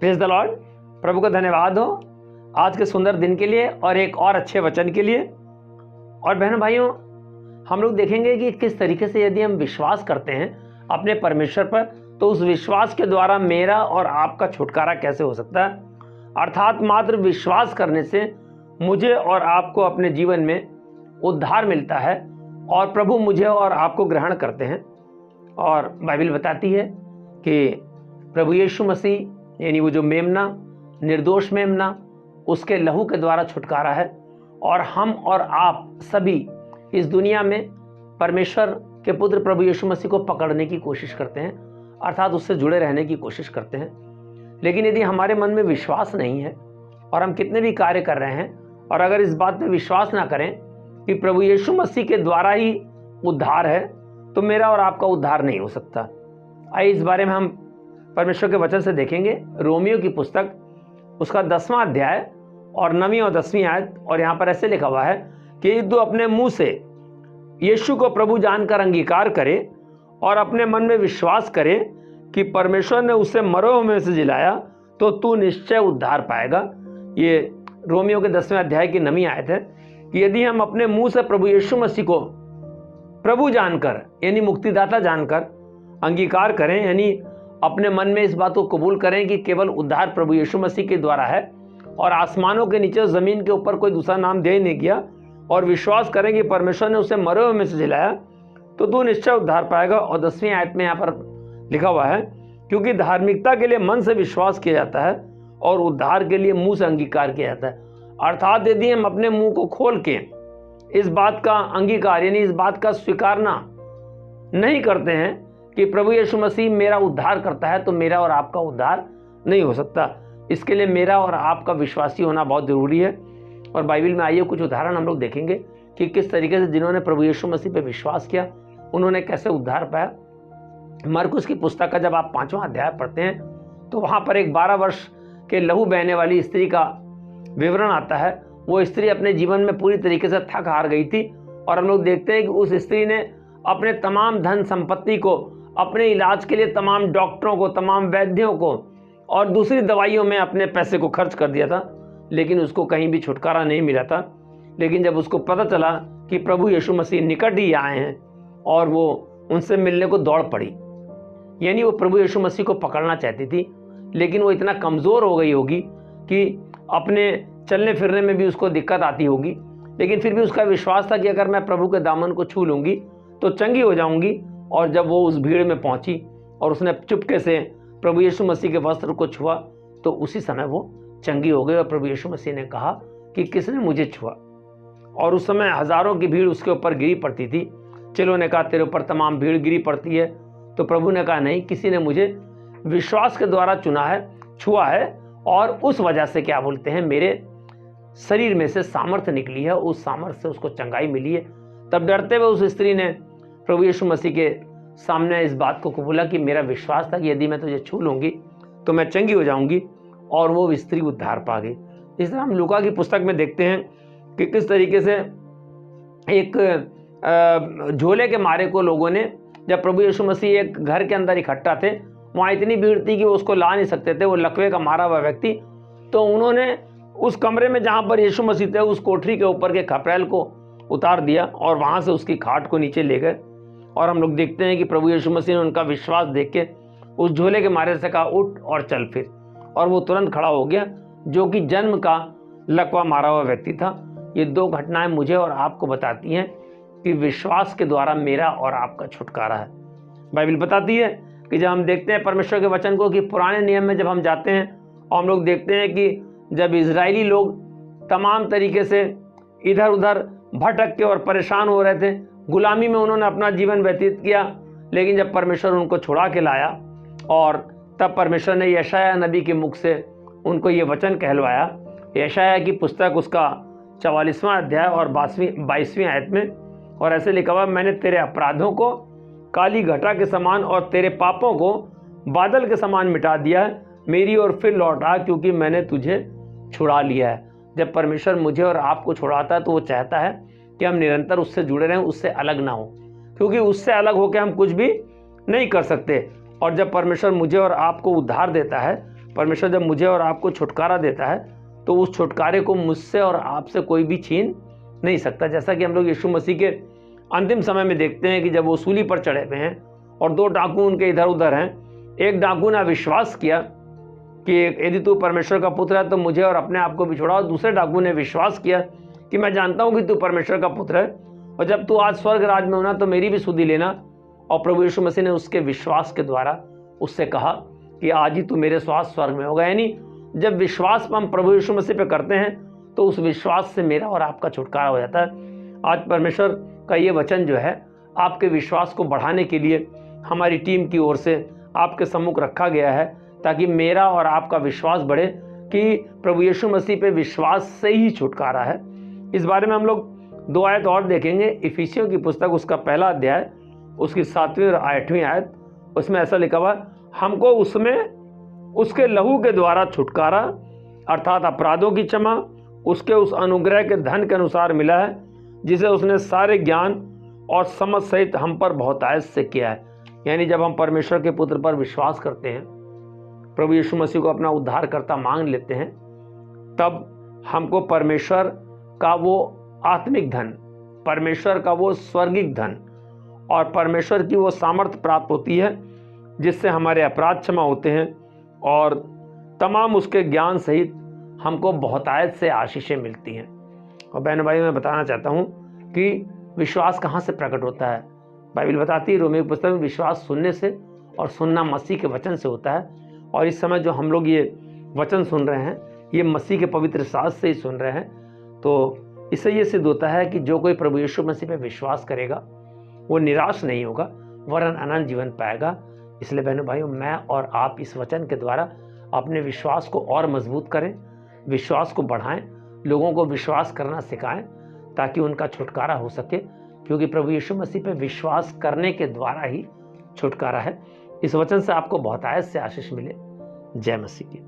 Praise the Lord. प्रभु का धन्यवाद हो आज के सुंदर दिन के लिए और एक और अच्छे वचन के लिए। और बहनों भाइयों, हम लोग देखेंगे कि किस तरीके से यदि हम विश्वास करते हैं अपने परमेश्वर पर, तो उस विश्वास के द्वारा मेरा और आपका छुटकारा कैसे हो सकता है। अर्थात मात्र विश्वास करने से मुझे और आपको अपने जीवन में उद्धार मिलता है और प्रभु मुझे और आपको ग्रहण करते हैं। और बाइबल बताती है कि प्रभु यीशु मसीह यानी वो जो मेमना, निर्दोष मेमना, उसके लहू के द्वारा छुटकारा है। और हम और आप सभी इस दुनिया में परमेश्वर के पुत्र प्रभु यीशु मसीह को पकड़ने की कोशिश करते हैं, अर्थात उससे जुड़े रहने की कोशिश करते हैं। लेकिन यदि हमारे मन में विश्वास नहीं है और हम कितने भी कार्य कर रहे हैं, और अगर इस बात पे विश्वास ना करें कि प्रभु यीशु मसीह के द्वारा ही उद्धार है, तो मेरा और आपका उद्धार नहीं हो सकता। आइए इस बारे में हम परमेश्वर के वचन से देखेंगे। रोमियो की पुस्तक उसका 10वां अध्याय और 9वीं और 10वीं आयत। और यहाँ पर ऐसे लिखा हुआ है कि यदि अपने मुंह से यीशु को प्रभु जानकर अंगीकार करे और अपने मन में विश्वास करे कि परमेश्वर ने उसे मरों में से जिलाया, तो तू निश्चय उद्धार पाएगा। ये रोमियो के 10वें अध्याय की 9वीं आयत है कि यदि हम अपने मुंह से प्रभु यीशु मसीह को प्रभु जानकर यानी मुक्तिदाता जानकर अंगीकार करें, यानी अपने मन में इस बात को कबूल करें कि केवल उद्धार प्रभु यीशु मसीह के द्वारा है और आसमानों के नीचे ज़मीन के ऊपर कोई दूसरा नाम दे नहीं गया, और विश्वास करें कि परमेश्वर ने उसे मरे हुए में से जिलाया, तो तू निश्चय उद्धार पाएगा। और 10वीं आयत में यहाँ पर लिखा हुआ है, क्योंकि धार्मिकता के लिए मन से विश्वास किया जाता है और उद्धार के लिए मुंह से अंगीकार किया जाता है। अर्थात यदि हम अपने मुंह को खोल के इस बात का अंगीकार यानी इस बात का स्वीकारना नहीं करते हैं कि प्रभु यीशु मसीह मेरा उद्धार करता है, तो मेरा और आपका उद्धार नहीं हो सकता। इसके लिए मेरा और आपका विश्वासी होना बहुत ज़रूरी है। और बाइबल में आइए कुछ उदाहरण हम लोग देखेंगे कि किस तरीके से जिन्होंने प्रभु यीशु मसीह पे विश्वास किया उन्होंने कैसे उद्धार पाया। मरकुस की पुस्तक का जब आप 5वां अध्याय पढ़ते हैं, तो वहाँ पर एक 12 वर्ष के लहू बहने वाली स्त्री का विवरण आता है। वो स्त्री अपने जीवन में पूरी तरीके से थक हार गई थी, और हम लोग देखते हैं कि उस स्त्री ने अपने तमाम धन संपत्ति को, अपने इलाज के लिए तमाम डॉक्टरों को, तमाम वैद्यों को और दूसरी दवाइयों में अपने पैसे को खर्च कर दिया था, लेकिन उसको कहीं भी छुटकारा नहीं मिला था। लेकिन जब उसको पता चला कि प्रभु यीशु मसीह निकट ही आए हैं, और वो उनसे मिलने को दौड़ पड़ी, यानी वो प्रभु यीशु मसीह को पकड़ना चाहती थी, लेकिन वो इतना कमज़ोर हो गई होगी कि अपने चलने फिरने में भी उसको दिक्कत आती होगी, लेकिन फिर भी उसका विश्वास था कि अगर मैं प्रभु के दामन को छू लूँगी तो चंगी हो जाऊँगी। और जब वो उस भीड़ में पहुंची और उसने चुपके से प्रभु यीशु मसीह के वस्त्र को छुआ, तो उसी समय वो चंगी हो गई। और प्रभु यीशु मसीह ने कहा कि किसने मुझे छुआ, और उस समय हजारों की भीड़ उसके ऊपर गिरी पड़ती थी। चेलों ने कहा तेरे ऊपर तमाम भीड़ गिरी पड़ती है, तो प्रभु ने कहा नहीं, किसी ने मुझे विश्वास के द्वारा चुना है, छुआ है, और उस वजह से क्या बोलते हैं मेरे शरीर में से सामर्थ्य निकली है, उस सामर्थ्य से उसको चंगाई मिली है। तब डरते हुए उस स्त्री ने प्रभु यीशु मसीह के सामने इस बात को कबूला कि मेरा विश्वास था कि यदि मैं तुझे छू लूँगी तो मैं चंगी हो जाऊँगी, और वो स्त्री उद्धार पा गई। इस तरह हम लूका की पुस्तक में देखते हैं कि किस तरीके से एक झोले के मारे को लोगों ने, जब प्रभु यीशु मसीह एक घर के अंदर इकट्ठा थे, वहाँ इतनी भीड़ थी कि वो उसको ला नहीं सकते थे, वो लकवे का मारा हुआ व्यक्ति, तो उन्होंने उस कमरे में जहाँ पर यीशु मसीह थे उस कोठरी के ऊपर के खपरेल को उतार दिया और वहाँ से उसकी खाट को नीचे ले गए। और हम लोग देखते हैं कि प्रभु यीशु मसीह ने उनका विश्वास देख के उस झोले के मारे से कहा उठ और चल फिर, और वो तुरंत खड़ा हो गया, जो कि जन्म का लकवा मारा हुआ व्यक्ति था। ये 2 घटनाएं मुझे और आपको बताती हैं कि विश्वास के द्वारा मेरा और आपका छुटकारा है। बाइबल बताती है कि जब हम देखते हैं परमेश्वर के वचन को कि पुराने नियम में जब हम जाते हैं और हम लोग देखते हैं कि जब इजरायली लोग तमाम तरीके से इधर उधर भटक के और परेशान हो रहे थे, गुलामी में उन्होंने अपना जीवन व्यतीत किया, लेकिन जब परमेश्वर उनको छुड़ा के लाया, और तब परमेश्वर ने यशायाह नबी के मुख से उनको ये वचन कहलवाया। यशायाह की पुस्तक उसका 44वां अध्याय और 22वीं आयत में, और ऐसे लिखा हुआ, मैंने तेरे अपराधों को काली घटा के समान और तेरे पापों को बादल के समान मिटा दिया है, मेरी ओर फिर लौट आ, क्योंकि मैंने तुझे छुड़ा लिया है। जब परमेश्वर मुझे और आपको छुड़ाता है तो वो चाहता है कि हम निरंतर उससे जुड़े रहें, उससे अलग ना हो, क्योंकि उससे अलग होकर हम कुछ भी नहीं कर सकते। और जब परमेश्वर मुझे और आपको उद्धार देता है परमेश्वर जब मुझे और आपको छुटकारा देता है तो उस छुटकारे को मुझसे और आपसे कोई भी छीन नहीं सकता। जैसा कि हम लोग यीशु मसीह के अंतिम समय में देखते हैं कि जब वो सूली पर चढ़े हुए हैं और 2 डाकू उनके इधर उधर हैं। एक डाकू ने विश्वास किया कि यदि तू परमेश्वर का पुत्र है तो मुझे और अपने आप को भी छुड़ा, और दूसरे डाकू ने विश्वास किया कि मैं जानता हूँ कि तू परमेश्वर का पुत्र है, और जब तू आज स्वर्ग राज में होना तो मेरी भी सुधि लेना। और प्रभु यीशु मसीह ने उसके विश्वास के द्वारा उससे कहा कि आज ही तू मेरे साथ स्वर्ग में होगा। यानी जब विश्वास हम प्रभु यीशु मसीह पे करते हैं तो उस विश्वास से मेरा और आपका छुटकारा हो जाता है। आज परमेश्वर का ये वचन जो है आपके विश्वास को बढ़ाने के लिए हमारी टीम की ओर से आपके सम्मुख रखा गया है, ताकि मेरा और आपका विश्वास बढ़े कि प्रभु यीशु मसीह पे विश्वास से ही छुटकारा है। इस बारे में हम लोग 2 आयत और देखेंगे। इफिसियों की पुस्तक उसका 1 अध्याय उसकी 7वीं और 8वीं आयत, उसमें ऐसा लिखा हुआ, हमको उसमें उसके लहू के द्वारा छुटकारा अर्थात अपराधों की क्षमा उसके उस अनुग्रह के धन के अनुसार मिला है, जिसे उसने सारे ज्ञान और समझ सहित हम पर बहुतायत से किया है। यानी जब हम परमेश्वर के पुत्र पर विश्वास करते हैं, प्रभु यीशु मसीह को अपना उद्धारकर्ता मान लेते हैं, तब हमको परमेश्वर का वो आत्मिक धन, परमेश्वर का वो स्वर्गिक धन और परमेश्वर की वो सामर्थ्य प्राप्त होती है, जिससे हमारे अपराध क्षमा होते हैं और तमाम उसके ज्ञान सहित हमको बहुतायत से आशीषें मिलती हैं। और बहनों भाई, मैं बताना चाहता हूँ कि विश्वास कहाँ से प्रकट होता है। बाइबल बताती है रोमी की पुस्तक में, विश्वास सुनने से और सुनना मसीह के वचन से होता है। और इस समय जो हम लोग ये वचन सुन रहे हैं, ये मसीह के पवित्र साथ से ही सुन रहे हैं। तो इससे ये सिद्ध होता है कि जो कोई प्रभु यीशु मसीह पे विश्वास करेगा वो निराश नहीं होगा, वरन अनंत जीवन पाएगा। इसलिए बहनों भाइयों, मैं और आप इस वचन के द्वारा अपने विश्वास को और मजबूत करें, विश्वास को बढ़ाएं, लोगों को विश्वास करना सिखाएं, ताकि उनका छुटकारा हो सके, क्योंकि प्रभु यीशु मसीह पे विश्वास करने के द्वारा ही छुटकारा है। इस वचन से आपको बहुतायत से आशीष मिले। जय मसीह की।